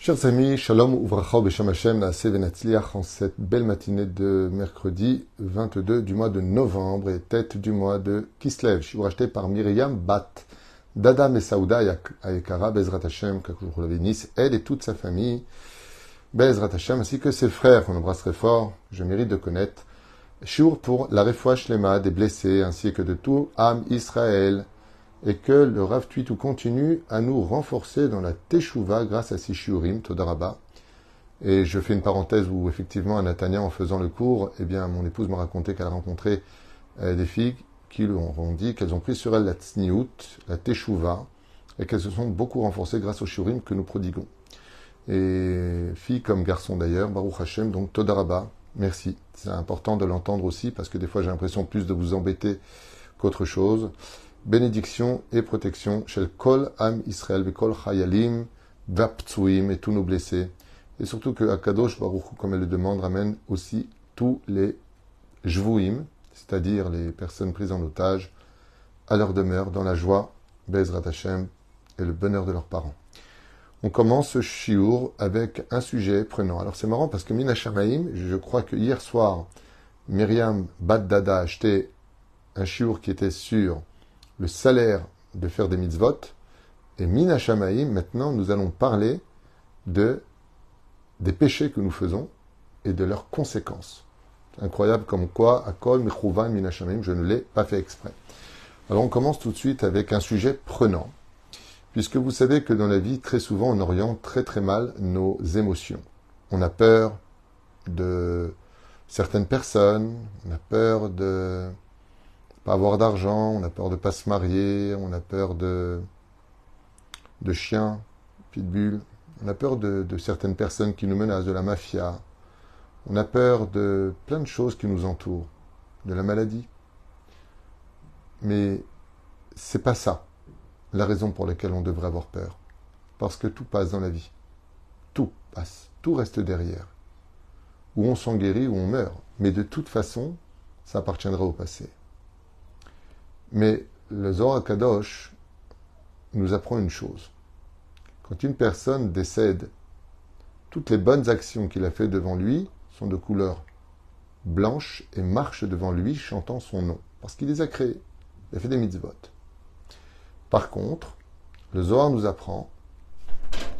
Chers amis, Shalom Uvracha B'Shem Hashem Naaseh Venatzliach en cette belle matinée de mercredi 22 du mois de novembre et tête du mois de Kislev. Je suis racheté par Myriam Bat, Dada Mesaouda Ayekara, Bezrat Hashem, que je vous bénisse, elle et toute sa famille, Bezrat Hashem, ainsi que ses frères, qu'on embrasse très fort, je mérite de connaître. Shur pour la Refoua Shlema des blessés, ainsi que de tout Am Israël. Et que le Rav Tuitou continue à nous renforcer dans la Teshuvah grâce à ces shiurim, Todaraba. Et je fais une parenthèse où, effectivement, à Natania, en faisant le cours, eh bien, mon épouse m'a raconté qu'elle a rencontré des filles qui lui ont dit qu'elles ont pris sur elles la Tzniout, la Teshuvah, et qu'elles se sont beaucoup renforcées grâce aux shiurim que nous prodiguons. Et filles comme garçons d'ailleurs, Baruch Hashem, donc Todaraba, merci. C'est important de l'entendre aussi, parce que des fois j'ai l'impression plus de vous embêter qu'autre chose. Bénédiction et protection chez Kol Am Israël, Kol Chayalim, Vaptsuim et tous nos blessés. Et surtout que Akadosh Baruch Hu, comme elle le demande, ramène aussi tous les Jvuim, c'est-à-dire les personnes prises en otage, à leur demeure, dans la joie, Bezrat Hashem, et le bonheur de leurs parents. On commence ce shiur avec un sujet prenant. Alors c'est marrant parce que Mina Shamaim, je crois que hier soir, Myriam Bat Dada a acheté un shiur qui était sur le salaire de faire des mitzvot, et Mina Shamaim, maintenant, nous allons parler des péchés que nous faisons et de leurs conséquences. C'est incroyable comme quoi, Akol, Mechouvan, Mina Shamaim, je ne l'ai pas fait exprès. Alors on commence tout de suite avec un sujet prenant, puisque vous savez que dans la vie, très souvent, on oriente très très mal nos émotions. On a peur de certaines personnes, on a peur de pas avoir d'argent, on a peur de pas se marier, on a peur de chiens, pitbull, on a peur de certaines personnes qui nous menacent, de la mafia, on a peur de plein de choses qui nous entourent, de la maladie. Mais c'est pas ça la raison pour laquelle on devrait avoir peur. Parce que tout passe dans la vie. Tout passe. Tout reste derrière. Ou on s'en guérit ou on meurt. Mais de toute façon, ça appartiendra au passé. Mais le Zohar Kadosh nous apprend une chose. Quand une personne décède, toutes les bonnes actions qu'il a faites devant lui sont de couleur blanche et marchent devant lui chantant son nom. Parce qu'il les a créées. Il a fait des mitzvot. Par contre, le Zohar nous apprend,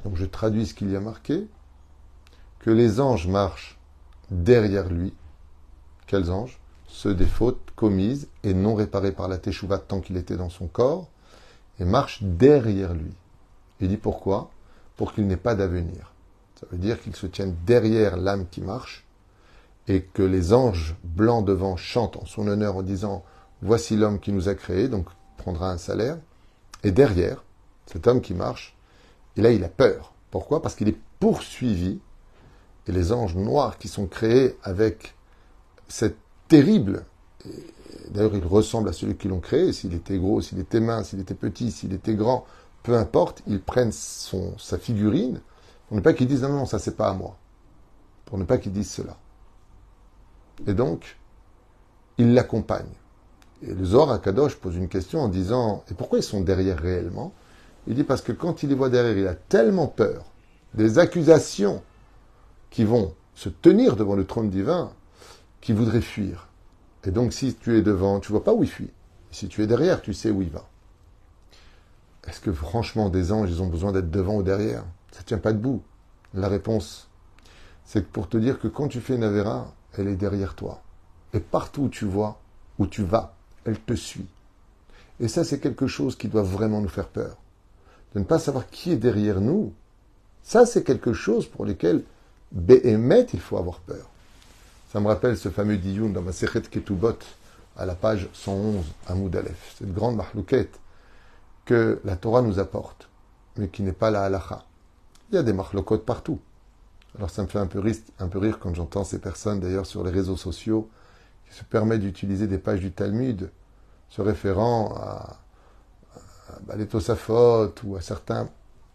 donc je traduis ce qu'il y a marqué, que les anges marchent derrière lui. Quels anges ? Ceux des fautes commises et non réparées par la Teshuvah tant qu'il était dans son corps, et marche derrière lui. Il dit pourquoi ? Pour qu'il n'ait pas d'avenir. Ça veut dire qu'il se tienne derrière l'âme qui marche, et que les anges blancs devant chantent en son honneur en disant « Voici l'homme qui nous a créés, donc prendra un salaire », et derrière, cet homme qui marche, et là il a peur. Pourquoi ? Parce qu'il est poursuivi, et les anges noirs qui sont créés avec cette terrible. D'ailleurs, il ressemble à celui qui l'ont créé. S'il était gros, s'il était mince, s'il était petit, s'il était grand, peu importe, ils prennent sa figurine pour ne pas qu'ils disent non, ça c'est pas à moi. Pour ne pas qu'ils disent cela. Et donc, ils l'accompagnent. Et le Zohar HaKadosh pose une question en disant et pourquoi ils sont derrière réellement ? Il dit parce que quand il les voit derrière, il a tellement peur des accusations qui vont se tenir devant le trône divin qui voudrait fuir. Et donc, si tu es devant, tu ne vois pas où il fuit. Si tu es derrière, tu sais où il va. Est-ce que franchement, des anges, ils ont besoin d'être devant ou derrière ? Ça ne tient pas debout. La réponse, c'est pour te dire que quand tu fais une avéra, elle est derrière toi. Et partout où tu vois, où tu vas, elle te suit. Et ça, c'est quelque chose qui doit vraiment nous faire peur. De ne pas savoir qui est derrière nous, ça, c'est quelque chose pour lequel, Behemet, il faut avoir peur. Ça me rappelle ce fameux diyun dans Masechet Ketubot, à la page 111, Amoud Aleph. Cette grande mahlouquette que la Torah nous apporte, mais qui n'est pas la halacha. Il y a des mahloukot partout. Alors ça me fait un peu rire quand j'entends ces personnes, d'ailleurs, sur les réseaux sociaux, qui se permettent d'utiliser des pages du Talmud, se référant à les Tosafot ou à certains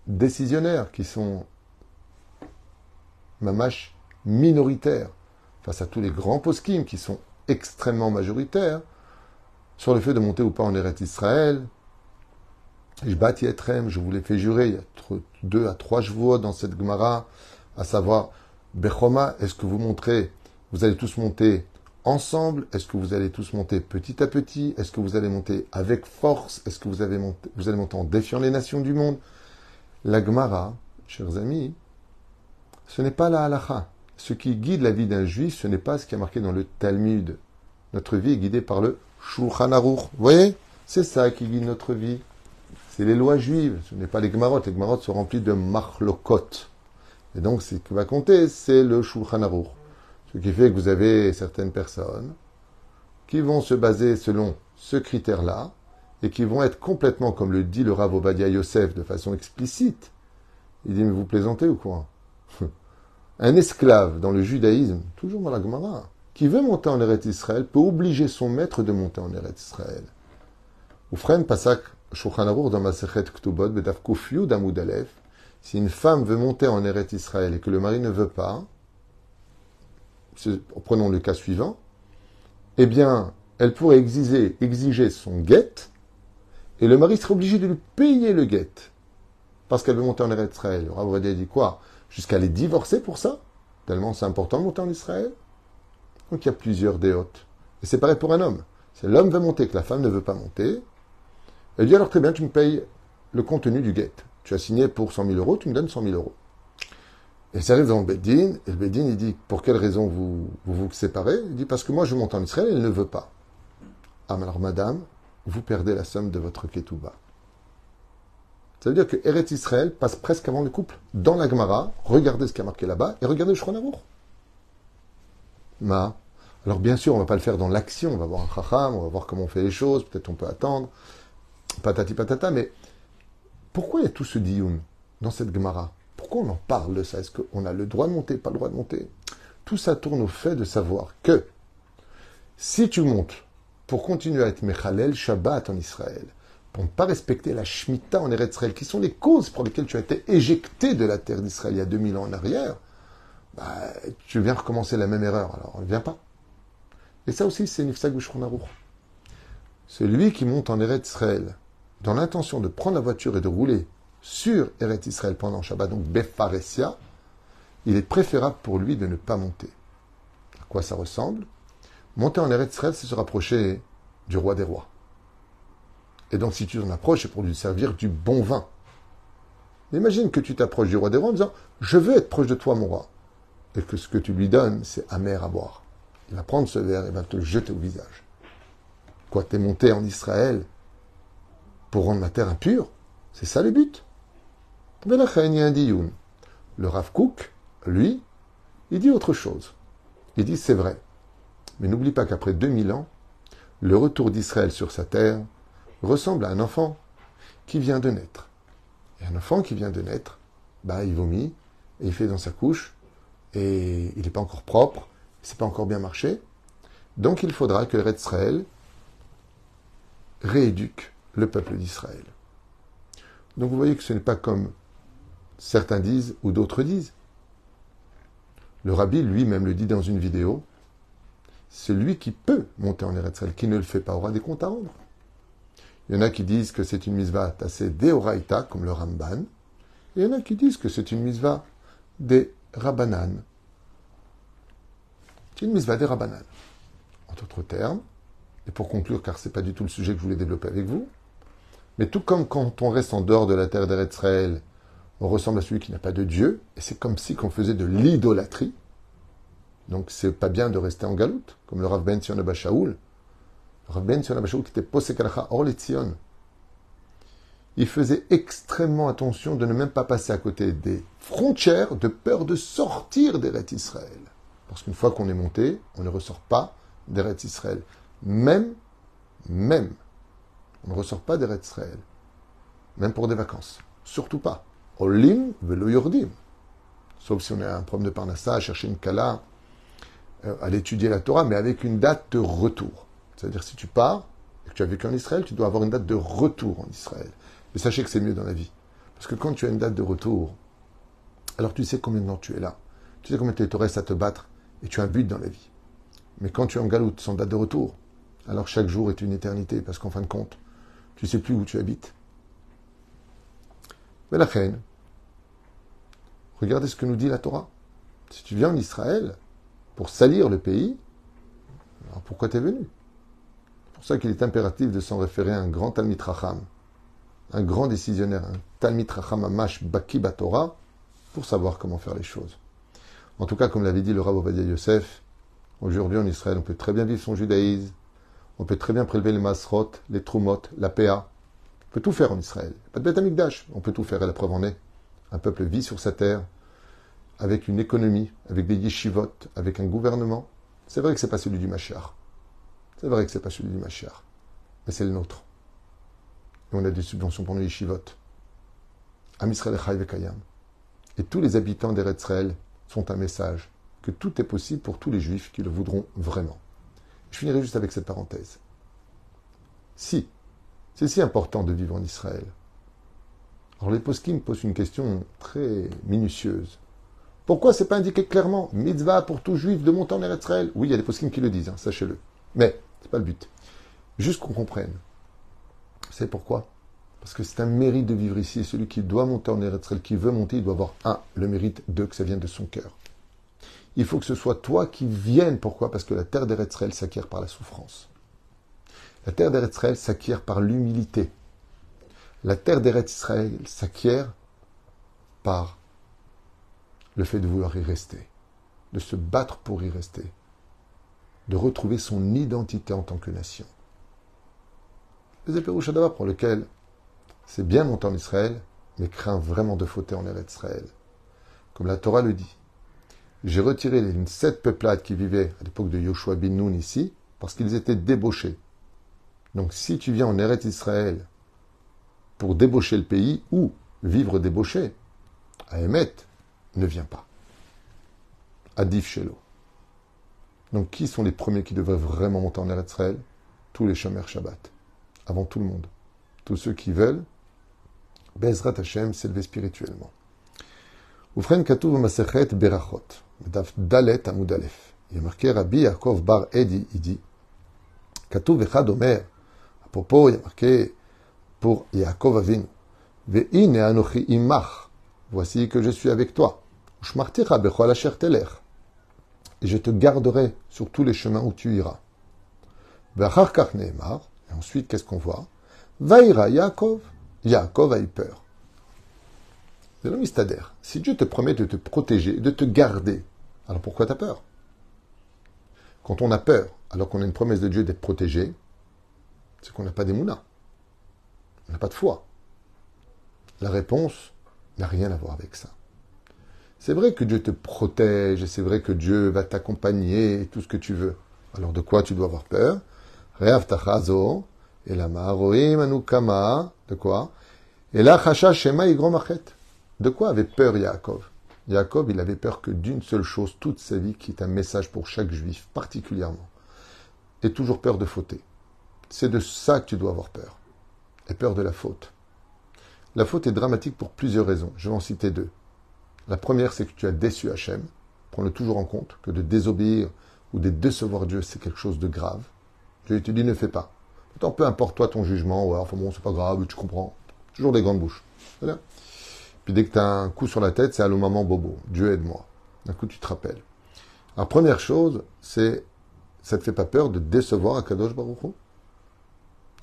décisionnaires qui sont mamash minoritaires, face à tous les grands poskim qui sont extrêmement majoritaires, sur le fait de monter ou pas en Eretz Israël, Ishbati etrem, je vous l'ai fait jurer, il y a 2 à 3 chevaux dans cette Gemara, à savoir, Bechoma, est-ce que vous allez tous monter ensemble? Est-ce que vous allez tous monter petit à petit? Est-ce que vous allez monter avec force? Est-ce que vous allez monter en défiant les nations du monde? La Gemara, chers amis, ce n'est pas la halacha. Ce qui guide la vie d'un juif, ce n'est pas ce qui est marqué dans le Talmud. Notre vie est guidée par le Shulchan Aruch. Vous voyez? C'est ça qui guide notre vie. C'est les lois juives, ce n'est pas les Gemarot. Les Gemarot sont remplis de machlokot. Et donc, ce qui va compter, c'est le Shulchan Aruch. Ce qui fait que vous avez certaines personnes qui vont se baser selon ce critère-là et qui vont être complètement, comme le dit le Rav Ovadia Yosef de façon explicite. Il dit, mais vous plaisantez ou quoi? Un esclave dans le judaïsme, toujours dans la Gemara, qui veut monter en Eretz Israël, peut obliger son maître de monter en Eretz Israël. Oufren Pasak Shulchan Aruch dans Masechet Ktubot, Betaf Kuf Yud Amud Aleph, si une femme veut monter en Eretz Israël et que le mari ne veut pas, prenons le cas suivant, eh bien, elle pourrait exiger son guet, et le mari serait obligé de lui payer le guet, parce qu'elle veut monter en Eretz Israël. Le Rav Ovadia dit quoi? Jusqu'à les divorcer pour ça? Tellement c'est important de monter en Israël. Donc il y a plusieurs déotes. Et c'est pareil pour un homme. Si l'homme veut monter, que la femme ne veut pas monter, elle dit alors très bien, tu me payes le contenu du guet. Tu as signé pour 100 000 euros, tu me donnes 100 000 euros. Et ça arrive dans le Beddin, et le Beddin il dit, pour quelle raison vous séparez? Il dit, parce que moi je monte en Israël et elle ne veut pas. Ah mais alors madame, vous perdez la somme de votre ketouba. Ça veut dire que Eretz Israël passe presque avant le couple. Dans la Gemara, regardez ce qui a marqué là-bas et regardez le Shulchan Aruch. Alors bien sûr, on ne va pas le faire dans l'action, on va voir un chacham, on va voir comment on fait les choses, peut-être on peut attendre, patati patata, mais pourquoi il y a tout ce dioun dans cette Gemara? Pourquoi on en parle de ça? Est-ce qu'on a le droit de monter, pas le droit de monter? Tout ça tourne au fait de savoir que si tu montes pour continuer à être Mechalel Shabbat en Israël, pour ne pas respecter la Shemitah en Eretz Israël, qui sont les causes pour lesquelles tu as été éjecté de la terre d'Israël il y a 2000 ans en arrière, tu viens recommencer la même erreur. Alors, ne viens pas. Et ça aussi, c'est Nifsag ou Shulchan Aruch. Celui qui monte en Eretz Israël dans l'intention de prendre la voiture et de rouler sur Eretz Israël pendant Shabbat, donc Befaresia, il est préférable pour lui de ne pas monter. À quoi ça ressemble? Monter en Eretz Israël, c'est se rapprocher du roi des rois. Et donc, si tu t'en approches, c'est pour lui servir du bon vin. Imagine que tu t'approches du roi des rois en disant « Je veux être proche de toi, mon roi ». Et que ce que tu lui donnes, c'est amer à boire. Il va prendre ce verre et va te le jeter au visage. Quoi, t'es monté en Israël pour rendre la terre impure? C'est ça le but. Le Rav Kook, lui, il dit autre chose. Il dit c'est vrai. Mais n'oublie pas qu'après 2000 ans, le retour d'Israël sur sa terre ressemble à un enfant qui vient de naître. Et un enfant qui vient de naître, il vomit, et il fait dans sa couche, et il n'est pas encore propre, c'est pas encore bien marché. Donc il faudra que Eretz Israël rééduque le peuple d'Israël. Donc vous voyez que ce n'est pas comme certains disent ou d'autres disent. Le rabbi lui-même le dit dans une vidéo, celui qui peut monter en Eretz Israël, qui ne le fait pas, aura des comptes à rendre. Il y en a qui disent que c'est une mitzvah tassé deoraita, comme le Ramban. Et il y en a qui disent que c'est une mitzvah des Rabbanan. C'est une mitzvah des Rabbanan. En d'autres termes, et pour conclure, car ce n'est pas du tout le sujet que je voulais développer avec vous, mais tout comme quand on reste en dehors de la terre d'Eretz Israël, on ressemble à celui qui n'a pas de Dieu, et c'est comme si on faisait de l'idolâtrie. Donc c'est pas bien de rester en galoute, comme le Rav Ben Sion Abba Shaul. Le Rav Ben Sion Abba Shaul qui était posek halacha or Tzion. Il faisait extrêmement attention de ne même pas passer à côté des frontières de peur de sortir d'Eretz Israël. Parce qu'une fois qu'on est monté, on ne ressort pas d'Eretz Israël. Même, on ne ressort pas d'Eretz Israël. Même pour des vacances. Surtout pas. Olim velo yordim. Sauf si on est un problème de Parnassa, à chercher une kala, à l'étudier la Torah, mais avec une date de retour. C'est-à-dire, si tu pars et que tu as vécu en Israël, tu dois avoir une date de retour en Israël. Mais sachez que c'est mieux dans la vie. Parce que quand tu as une date de retour, alors tu sais combien de temps tu es là. Tu sais combien de temps il te reste à te battre et tu as un but dans la vie. Mais quand tu es en galoute sans date de retour, alors chaque jour est une éternité parce qu'en fin de compte, tu ne sais plus où tu habites. Mais la reine, regardez ce que nous dit la Torah. Si tu viens en Israël pour salir le pays, alors pourquoi tu es venu? C'est pour ça qu'il est impératif de s'en référer à un grand Talmid Racham, un grand décisionnaire, un Talmid Racham Amash Baki Batorah, pour savoir comment faire les choses. En tout cas, comme l'avait dit le Rav Ovadia Yosef, aujourd'hui en Israël, on peut très bien vivre son judaïsme, on peut très bien prélever les masrot, les trumot, la PA. On peut tout faire en Israël. Pas de Beth Amikdash, on peut tout faire, et la preuve en est. Un peuple vit sur sa terre, avec une économie, avec des yeshivot, avec un gouvernement. C'est vrai que c'est pas celui du Mashiach. C'est vrai que c'est pas celui du Mashiach. Mais c'est le nôtre. Et on a des subventions pour nos yeshivot. Am Israël Chai Vekayam. Et tous les habitants d'Eretz Israël sont un message que tout est possible pour tous les juifs qui le voudront vraiment. Je finirai juste avec cette parenthèse. Si c'est si important de vivre en Israël, alors les poskim posent une question très minutieuse. Pourquoi c'est pas indiqué clairement mitzvah pour tout juif de monter en Eretz Israël? Oui, il y a des poskim qui le disent, sachez-le. Mais c'est pas le but. Juste qu'on comprenne. Vous savez pourquoi? Parce que c'est un mérite de vivre ici. Et celui qui doit monter en Eretz Israël, qui veut monter, il doit avoir le mérite, que ça vienne de son cœur. Il faut que ce soit toi qui viennes. Pourquoi? Parce que la terre d'Eretz Israël s'acquiert par la souffrance. La terre d'Eretz Israël s'acquiert par l'humilité. La terre d'Eretz Israël s'acquiert par le fait de vouloir y rester, de se battre pour y rester, de retrouver son identité en tant que nation. Les Pérouch Adava pour lequel c'est bien monter en Israël, mais craint vraiment de fauter en Eretz Israël. Comme la Torah le dit. J'ai retiré les 7 peuplades qui vivaient à l'époque de Yoshua bin Nun ici, parce qu'ils étaient débauchés. Donc si tu viens en Eretz Israël pour débaucher le pays, ou vivre débauché, à Emet, ne viens pas. Adif Shelo. Donc qui sont les premiers qui devraient vraiment monter en Eretz Israël? Tous les Shomer Shabbat. Avant tout le monde. Tous ceux qui veulent, Bezrat Hashem, s'élever spirituellement. Ufren Katuv Masechet Berachot. Daf Dalet Amud Aleph. Il y a marqué Rabbi Yaakov Bar Edi, il dit Katuv Echad Omer. À propos, il y a marqué pour Yaakov Avinu. Ve'ine anochi imach. Voici que je suis avec toi. Ushmarticha bechol asher telech. Et je te garderai sur tous les chemins où tu iras. Ve'achar kach ne'emar. Et ensuite, qu'est-ce qu'on voit? Vaïra Yaakov. Yaakov a eu peur. C'est le mystère. Si Dieu te promet de te protéger, de te garder, alors pourquoi tu as peur? Quand on a peur, alors qu'on a une promesse de Dieu d'être protégé, c'est qu'on n'a pas d'émouna. On n'a pas de foi. La réponse n'a rien à voir avec ça. C'est vrai que Dieu te protège, et c'est vrai que Dieu va t'accompagner, et tout ce que tu veux. Alors de quoi tu dois avoir peur? Re'av tachazo, et la ma'aroim anukama, de quoi? Et la chacha shema igromachet. De quoi avait peur Yaakov? Yaakov, il avait peur que d'une seule chose toute sa vie, qui est un message pour chaque juif, particulièrement. Et toujours peur de fauter. C'est de ça que tu dois avoir peur. Et peur de la faute. La faute est dramatique pour plusieurs raisons. Je vais en citer 2. La première, c'est que tu as déçu Hachem. Prends-le toujours en compte, que de désobéir ou de décevoir Dieu, c'est quelque chose de grave. Dieu te dit, ne fais pas. Pourtant, peu importe toi ton jugement, ouais, enfin bon, c'est pas grave, tu comprends. Toujours des grandes bouches. Voilà. Puis dès que tu as un coup sur la tête, c'est allô maman bobo, Dieu aide-moi. D'un coup, tu te rappelles. Alors, première chose, c'est, ça te fait pas peur de décevoir Akadosh Baruch Hu?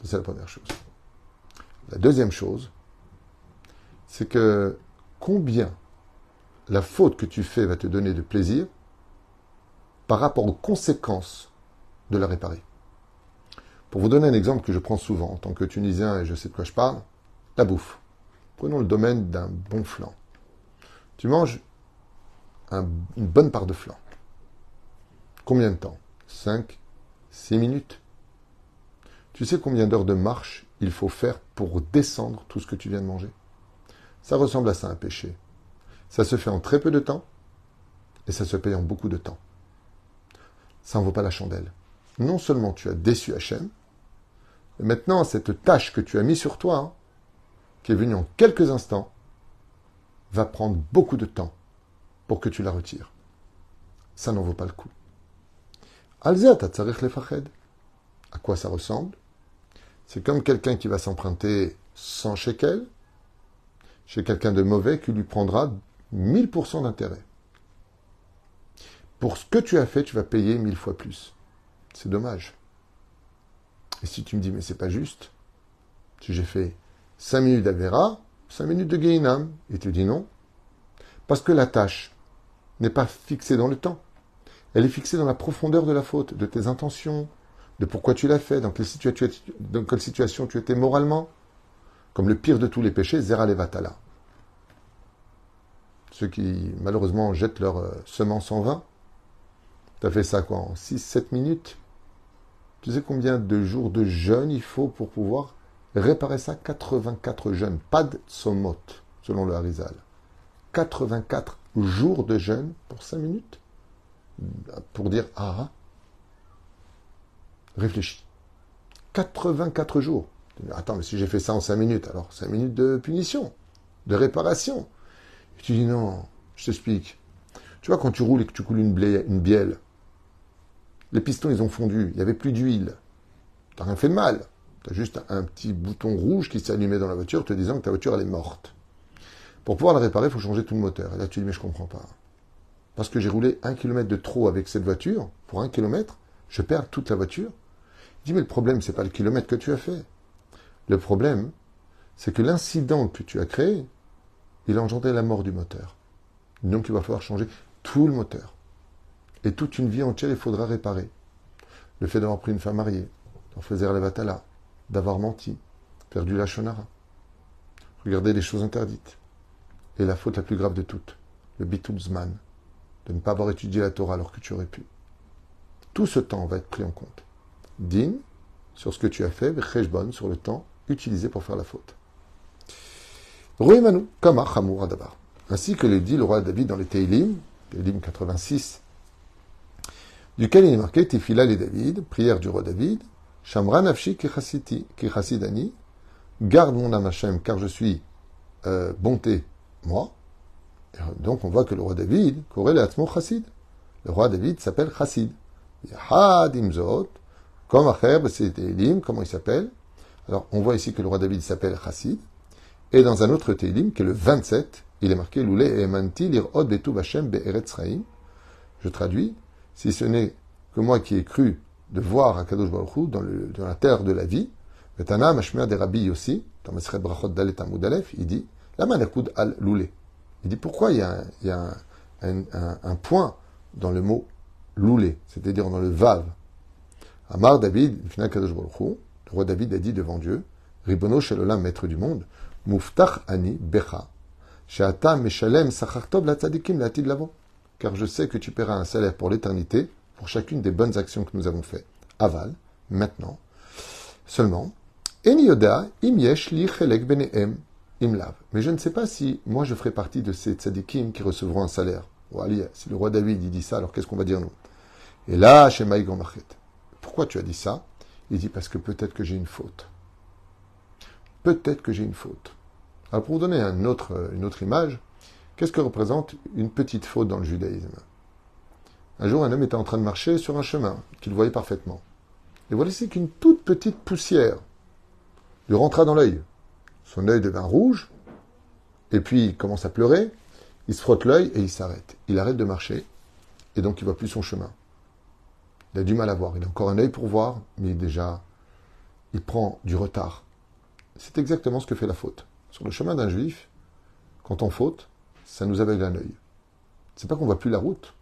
C'est la première chose. La deuxième chose, c'est que combien la faute que tu fais va te donner de plaisir par rapport aux conséquences de la réparer. Pour vous donner un exemple que je prends souvent en tant que Tunisien, et je sais de quoi je parle, la bouffe. Prenons le domaine d'un bon flan. Tu manges une bonne part de flan. Combien de temps? 5, 6 minutes. Tu sais combien d'heures de marche il faut faire pour descendre tout ce que tu viens de manger? Ça ressemble à ça, un péché. Ça se fait en très peu de temps et ça se paye en beaucoup de temps. Ça n'en vaut pas la chandelle. Non seulement tu as déçu Hachem, mais maintenant cette tâche que tu as mise sur toi, qui est venue en quelques instants, va prendre beaucoup de temps pour que tu la retires. Ça n'en vaut pas le coup. Alzea tatzarech lefached. À quoi ça ressemble? C'est comme quelqu'un qui va s'emprunter 100 shekels chez quelqu'un de mauvais qui lui prendra 1000% d'intérêt. Pour ce que tu as fait, tu vas payer 1000 fois plus. C'est dommage. Et si tu me dis, mais c'est pas juste, si j'ai fait 5 minutes d'Avera, 5 minutes de Gehinam, et tu dis non, parce que la tâche n'est pas fixée dans le temps. Elle est fixée dans la profondeur de la faute, de tes intentions, de pourquoi tu l'as fait, dans quelle situation tu étais moralement. Comme le pire de tous les péchés, Zera Levatala. Ceux qui, malheureusement, jettent leur semence en vain. Tu as fait ça quoi, en 6-7 minutes? Tu sais combien de jours de jeûne il faut pour pouvoir réparer ça? 84 jeûnes. Pas de somot, selon le Harizal. 84 jours de jeûne pour 5 minutes? Pour dire, réfléchis. 84 jours. Attends, mais si j'ai fait ça en 5 minutes, alors 5 minutes de punition, de réparation. Et tu dis non, je t'explique. Tu vois, quand tu roules et que tu coules une bielle, les pistons, ils ont fondu, il n'y avait plus d'huile. Tu n'as rien fait de mal. Tu as juste un petit bouton rouge qui s'est allumé dans la voiture te disant que ta voiture, elle est morte. Pour pouvoir la réparer, il faut changer tout le moteur. Et là, tu dis, mais je ne comprends pas. Parce que j'ai roulé 1 kilomètre de trop avec cette voiture, pour 1 kilomètre, je perds toute la voiture. Il dit, mais le problème, ce n'est pas le kilomètre que tu as fait. Le problème, c'est que l'incident que tu as créé, il a engendré la mort du moteur. Donc, il va falloir changer tout le moteur. Et toute une vie entière, il faudra réparer. Le fait d'avoir pris une femme mariée, d'avoir fait Zer Levatala, d'avoir menti, faire du Lachonara, regarder les choses interdites. Et la faute la plus grave de toutes, le Bitul Zman, de ne pas avoir étudié la Torah alors que tu aurais pu. Tout ce temps va être pris en compte. Din, sur ce que tu as fait, Cheshbon, sur le temps utilisé pour faire la faute. Roimanu, Kama Chamour Adabar. Ainsi que le dit le roi David dans les Teilim 86, duquel il est marqué Tefila les David, prière du roi David, Shamra Nafshi Kechassidani, garde mon âme Hashem, car je suis bonté, moi. Et donc on voit que le roi David, Korel Atzmo Chassid. Le roi David s'appelle Chassid. Yahad Imzot, comme Acher, c'est Teilim, comment il s'appelle? Alors on voit ici que le roi David s'appelle Chassid. Et dans un autre Teilim, qui est le 27, il est marqué Loulé et Emanti lir'od betuv Hashem be'eretz Chaim. Je traduis, si ce n'est que moi qui ai cru de voir Akadosh Baruch Hu dans la terre de la vie, Betana Mashmea de Rabbi Yossi, dans Maseret Brachot Dalet Amud Aleph, il dit Lama nakud al Loulé. Il dit pourquoi il y a un point dans le mot Loulé, c'est-à-dire dans le Vav. Amar David, final Kadosh Baruch Hu, le roi David a dit devant Dieu, Ribono Shel Olam, maître du monde, Muftach Ani Becha, She'ata Meshalem Sachar Tov la Tzadikim la Atid Lavo. Car je sais que tu paieras un salaire pour l'éternité, pour chacune des bonnes actions que nous avons faites. Aval, maintenant, seulement, Eni Yoda Im Yesh Li Chelek Benehem Imlav. Mais je ne sais pas si moi je ferai partie de ces tzadikim qui recevront un salaire. Si le roi David il dit ça, alors qu'est-ce qu'on va dire nous? Et là, chez Maïg Machet. Pourquoi tu as dit ça? Il dit parce que peut-être que j'ai une faute. Peut-être que j'ai une faute. Alors pour vous donner une autre image, qu'est-ce que représente une petite faute dans le judaïsme? Un jour, un homme était en train de marcher sur un chemin qu'il voyait parfaitement. Et voici qu'une toute petite poussière lui rentra dans l'œil. Son œil devint rouge, et puis il commence à pleurer, il se frotte l'œil et il s'arrête. Il arrête de marcher, et donc il ne voit plus son chemin. Il a du mal à voir. Il a encore un œil pour voir, mais déjà, il prend du retard. C'est exactement ce que fait la faute. Sur le chemin d'un juif, quand on faute, ça nous aveugle un œil. C'est pas qu'on voit plus la route.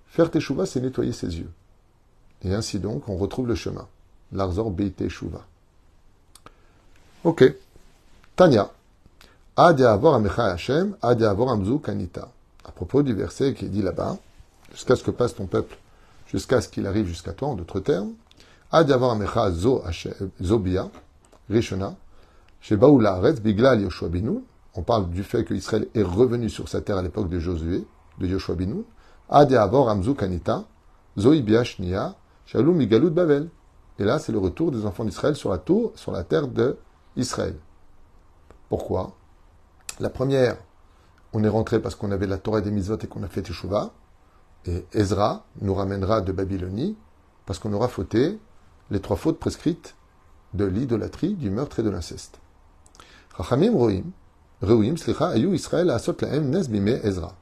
Faire teshuva, c'est nettoyer ses yeux. Et ainsi donc, on retrouve le chemin. L'arzor beite teshuva. Ok. Tanya. Ad ya'avor amecha Hashem, ad ya'avor amzu kanita. À propos du verset qui est dit là-bas, jusqu'à ce que passe ton peuple, jusqu'à ce qu'il arrive jusqu'à toi, en d'autres termes, ad ya'avor amecha zo bia, rishona, shebaou la'aretz biglal Yoshua binu. On parle du fait qu'Israël est revenu sur sa terre à l'époque de Josué, de Yoshua binu. Ad ya'avor amzu kanita, zo ibia shnia, shalom migalut bavel. Et là, c'est le retour des enfants d'Israël sur la terre d'Israël. Pourquoi? La première, on est rentré parce qu'on avait la Torah des Mitzvot et qu'on a fait Teshuvah. Et Ezra nous ramènera de Babylonie parce qu'on aura fauté les 3 fautes prescrites de l'idolâtrie, du meurtre et de l'inceste. Chachamim roim, Reuim, slicha, ayu Israël asot laem nes bimei Ezra.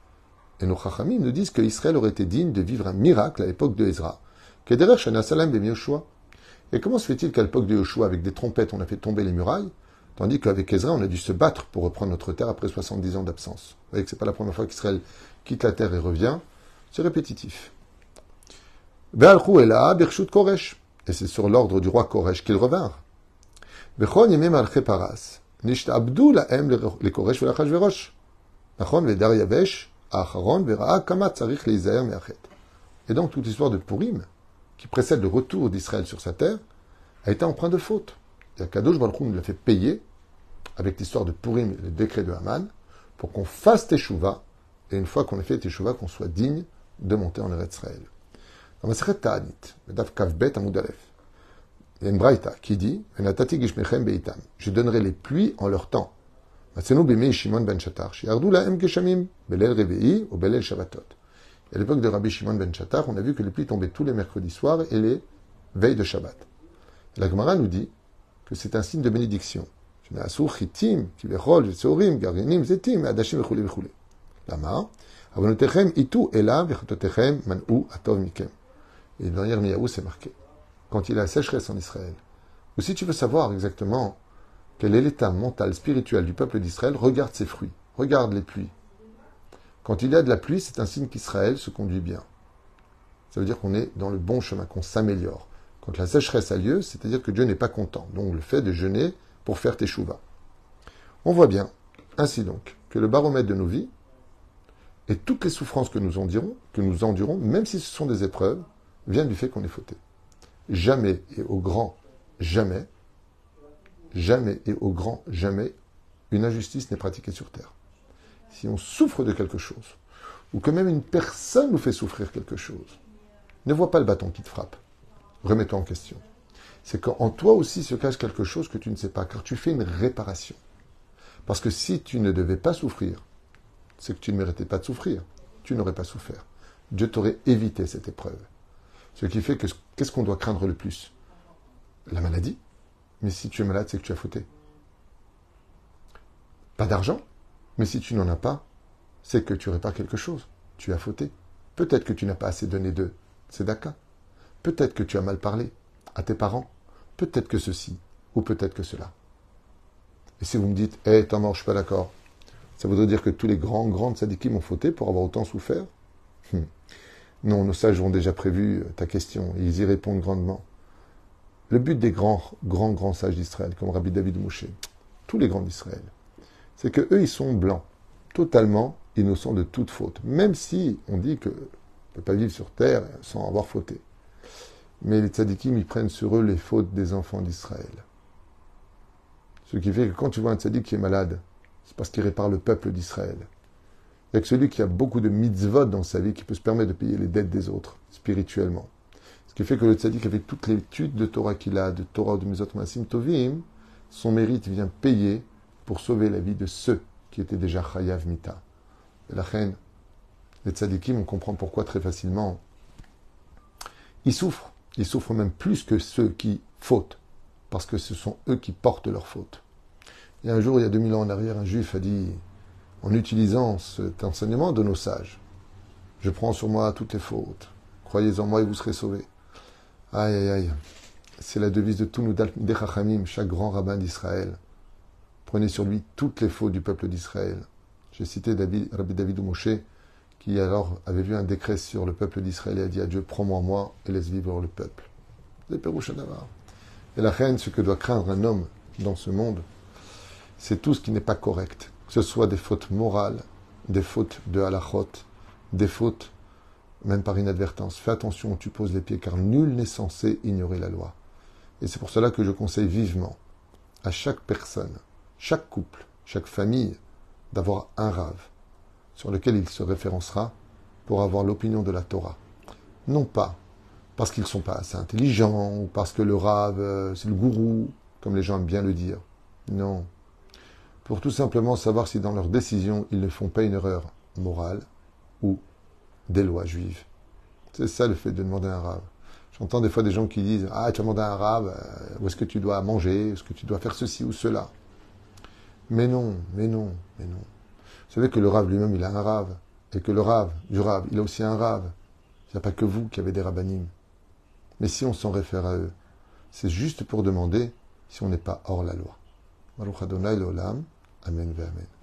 Et nos chachamim nous disent qu'Israël aurait été digne de vivre un miracle à l'époque de Ezra. Kederer shana salam bim Yoshua. Et comment se fait-il qu'à l'époque de Yoshua, avec des trompettes, on a fait tomber les murailles, tandis qu'avec Ezra, on a dû se battre pour reprendre notre terre après 70 ans d'absence. Vous voyez que c'est pas la première fois qu'Israël quitte la terre et revient. C'est répétitif. Ve'alchu ela birshut Koresh. Et c'est sur l'ordre du roi Koresh qu'ils revinrent. Bechon yemim alche paras. Nishtabdu laem le Koresh ve'lachashverosh. Nachon ve'dar yavesh. Acharon ve'ra'a kama tzarich leizaher me'achet. Et donc toute l'histoire de Purim, qui précède le retour d'Israël sur sa terre, a été empreinte de faute. Et Kadosh Baruch Hu nous l'a fait payer avec l'histoire de Purim, le décret de Haman, pour qu'on fasse Teshuvah, et une fois qu'on a fait Teshuvah, qu'on soit digne de monter en Eretz Israël. Dans Masechet Ta'anit, le Daf Kavbet Amud Aleph, il y a une braïta qui dit Venatati gishmechem beitam. Je donnerai les pluies en leur temps. Matzenu bimei Shimon ben Shatar, shiardu lahem geshamim, belel revei ou belel shabbatot. À l'époque de Rabbi Shimon ben Shatar, on a vu que les pluies tombaient tous les mercredis soirs et les veilles de Shabbat. Et la Gemara nous dit que c'est un signe de bénédiction. Lama, avonotechem itu ela vechatotechem manu atov mikem. Et dans Yirmiyahu, c'est marqué. Quand il y a la sécheresse en Israël, ou si tu veux savoir exactement quel est l'état mental, spirituel du peuple d'Israël, regarde ses fruits, regarde les pluies. Quand il y a de la pluie, c'est un signe qu'Israël se conduit bien. Ça veut dire qu'on est dans le bon chemin, qu'on s'améliore. Quand la sécheresse a lieu, c'est-à-dire que Dieu n'est pas content. Donc le fait de jeûner pour faire teshuva. On voit bien, ainsi donc, que le baromètre de nos vies et toutes les souffrances que nous endurons, même si ce sont des épreuves, viennent du fait qu'on est fauté. Jamais et au grand jamais, jamais et au grand jamais, une injustice n'est pratiquée sur terre. Si on souffre de quelque chose, ou que même une personne nous fait souffrir quelque chose, ne vois pas le bâton qui te frappe. Remets-toi en question. C'est qu'en toi aussi se cache quelque chose que tu ne sais pas, car tu fais une réparation. Parce que si tu ne devais pas souffrir, c'est que tu ne méritais pas de souffrir. Tu n'aurais pas souffert. Dieu t'aurait évité cette épreuve. Ce qui fait que, qu'est-ce qu'on doit craindre le plus? La maladie. Mais si tu es malade, c'est que tu as fauté. Pas d'argent. Mais si tu n'en as pas, c'est que tu répares quelque chose. Tu as fauté. Peut-être que tu n'as pas assez donné de tzedaka. Peut-être que tu as mal parlé à tes parents. Peut-être que ceci, ou peut-être que cela. Et si vous me dites, t'es mort, je suis pas d'accord. Ça voudrait dire que tous les grands tzadikim ont fauté pour avoir autant souffert? Non, nos sages ont déjà prévu ta question, et ils y répondent grandement. Le but des grands sages d'Israël, comme Rabbi David Moshe, tous les grands d'Israël, c'est que eux, ils sont blancs, totalement innocents de toute faute. Même si on dit qu'on ne peut pas vivre sur terre sans avoir fauté. Mais les tzadikim, ils prennent sur eux les fautes des enfants d'Israël. Ce qui fait que quand tu vois un tzadik qui est malade, c'est parce qu'il répare le peuple d'Israël. Il n'y a que celui qui a beaucoup de mitzvot dans sa vie qui peut se permettre de payer les dettes des autres, spirituellement. Ce qui fait que le tzaddik, avec toute l'étude de Torah qu'il a, de Torah ou de Mizot Maasim Tovim, son mérite vient payer pour sauver la vie de ceux qui étaient déjà chayav mita. Et la reine, les tzadikim, on comprend pourquoi très facilement. Ils souffrent même plus que ceux qui fautent, parce que ce sont eux qui portent leurs fautes. Il y a un jour, il y a 2000 ans en arrière, un juif a dit, en utilisant cet enseignement de nos sages, je prends sur moi toutes les fautes, croyez en moi et vous serez sauvés. Aïe, aïe, aïe. C'est la devise de tous nous, des Chachamim, chaque grand rabbin d'Israël. Prenez sur lui toutes les fautes du peuple d'Israël. J'ai cité Rabbi David Moshe, qui alors avait vu un décret sur le peuple d'Israël et a dit à Dieu, prends-moi moi et laisse vivre le peuple. Les Pérouchanavar. Et la reine, ce que doit craindre un homme dans ce monde, c'est tout ce qui n'est pas correct. Que ce soit des fautes morales, des fautes de halachot, des fautes même par inadvertance. Fais attention où tu poses les pieds, car nul n'est censé ignorer la loi. Et c'est pour cela que je conseille vivement à chaque personne, chaque couple, chaque famille, d'avoir un rave sur lequel il se référencera pour avoir l'opinion de la Torah. Non pas parce qu'ils ne sont pas assez intelligents, ou parce que le rave, c'est le gourou, comme les gens aiment bien le dire. Non. Pour tout simplement savoir si dans leurs décisions, ils ne font pas une erreur morale ou des lois juives. C'est ça le fait de demander un rave. J'entends des fois des gens qui disent « Ah, tu as demandé un rave, où est-ce que tu dois manger, est-ce que tu dois faire ceci ou cela ?» Mais non, mais non, mais non. Vous savez que le Rav lui-même, il a un Rav. Et que le Rav, du Rav, il a aussi un Rav. Il n'y a pas que vous qui avez des Rabbanim. Mais si on s'en réfère à eux, c'est juste pour demander si on n'est pas hors la loi. Baruch Adonai l'olam. Amen ve amen.